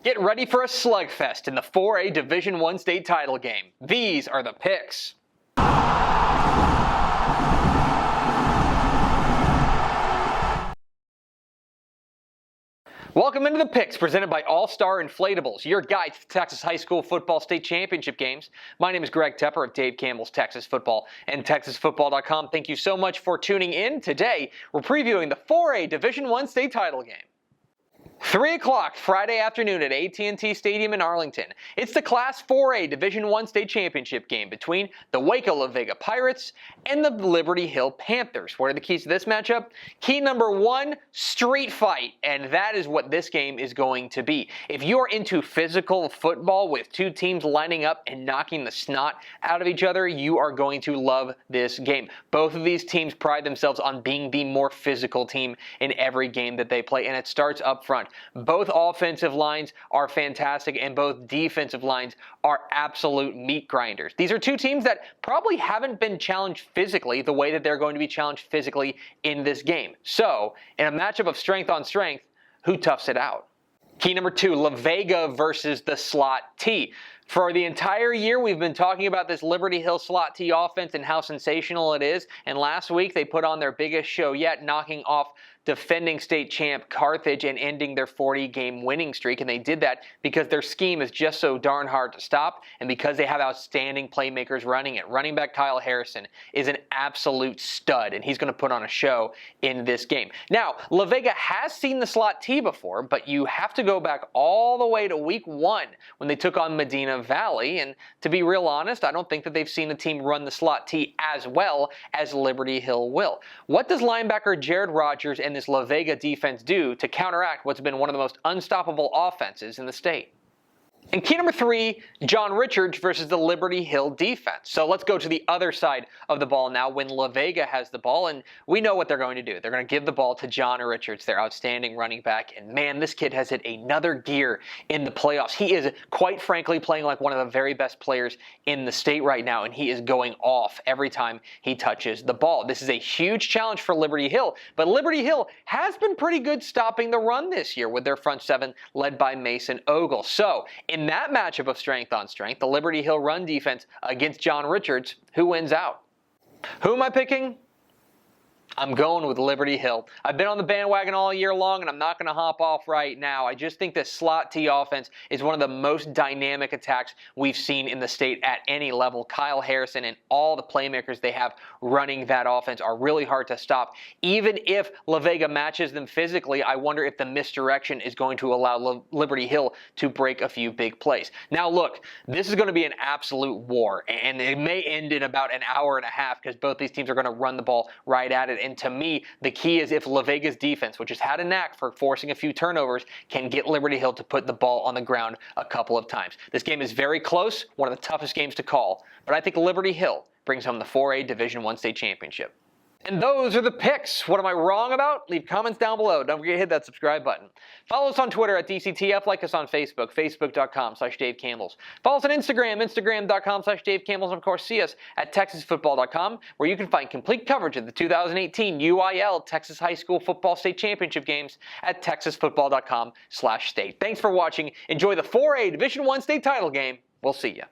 Get ready for a slugfest in the 4A Division I state title game. These are the picks. Welcome into the picks presented by All-Star Inflatables, your guide to the Texas High School Football State Championship games. My name is Greg Tepper of Dave Campbell's Texas Football and TexasFootball.com. Thank you so much for tuning in. Today, we're previewing the 4A Division I state title game. 3 o'clock Friday afternoon at AT&T Stadium in Arlington. It's the Class 4A Division I state championship game between the Waco Vega Pirates and the Liberty Hill Panthers. What are the keys to this matchup? Key number 1, street fight, and that is what this game is going to be. If you are into physical football with two teams lining up and knocking the snot out of each other, you are going to love this game. Both of these teams pride themselves on being the more physical team in every game that they play, and it starts up front. Both offensive lines are fantastic, and both defensive lines are absolute meat grinders. These are two teams that probably haven't been challenged physically the way that they're going to be challenged physically in this game. So, in a matchup of strength on strength, who toughs it out? Key number 2, Vega versus the slot T. For the entire year, we've been talking about this Liberty Hill slot T offense and how sensational it is. And last week, they put on their biggest show yet, knocking off defending state champ Carthage and ending their 40-game winning streak. And they did that because their scheme is just so darn hard to stop and because they have outstanding playmakers running it. Running back Kyle Harrison is an absolute stud, and he's going to put on a show in this game. Now, Vega has seen the slot T before, but you have to go back all the way to week 1 when they took on Medina Valley. And to be real honest, I don't think that they've seen a team run the slot T as well as Liberty Hill will. What does linebacker Jared Rogers and this Vega defense do to counteract what's been one of the most unstoppable offenses in the state? And key number 3, John Richards versus the Liberty Hill defense. So let's go to the other side of the ball now when Vega has the ball, and we know what they're going to do. They're going to give the ball to John Richards, their outstanding running back, and man, this kid has hit another gear in the playoffs. He is, quite frankly, playing like one of the very best players in the state right now, and he is going off every time he touches the ball. This is a huge challenge for Liberty Hill, but Liberty Hill has been pretty good stopping the run this year with their front seven led by Mason Ogle. So, in that matchup of strength on strength, the Liberty Hill run defense against John Richards, who wins out? Who am I picking? I'm going with Liberty Hill. I've been on the bandwagon all year long, and I'm not going to hop off right now. I just think this slot T offense is one of the most dynamic attacks we've seen in the state at any level. Kyle Harrison and all the playmakers they have running that offense are really hard to stop. Even if Vega matches them physically, I wonder if the misdirection is going to allow Liberty Hill to break a few big plays. Now look, this is going to be an absolute war, and it may end in about an hour and a half because both these teams are going to run the ball right at it. And to me, the key is if Vega's defense, which has had a knack for forcing a few turnovers, can get Liberty Hill to put the ball on the ground a couple of times. This game is very close, one of the toughest games to call, but I think Liberty Hill brings home the 4A Division I state championship. And those are the picks. What am I wrong about? Leave comments down below. Don't forget to hit that subscribe button. Follow us on Twitter at DCTF. Like us on Facebook, Facebook.com/DaveCampbells. Follow us on Instagram, Instagram.com/DaveCampbells. And of course, see us at TexasFootball.com, where you can find complete coverage of the 2018 UIL Texas High School Football State Championship games at TexasFootball.com/state. Thanks for watching. Enjoy the 4A Division I state title game. We'll see you.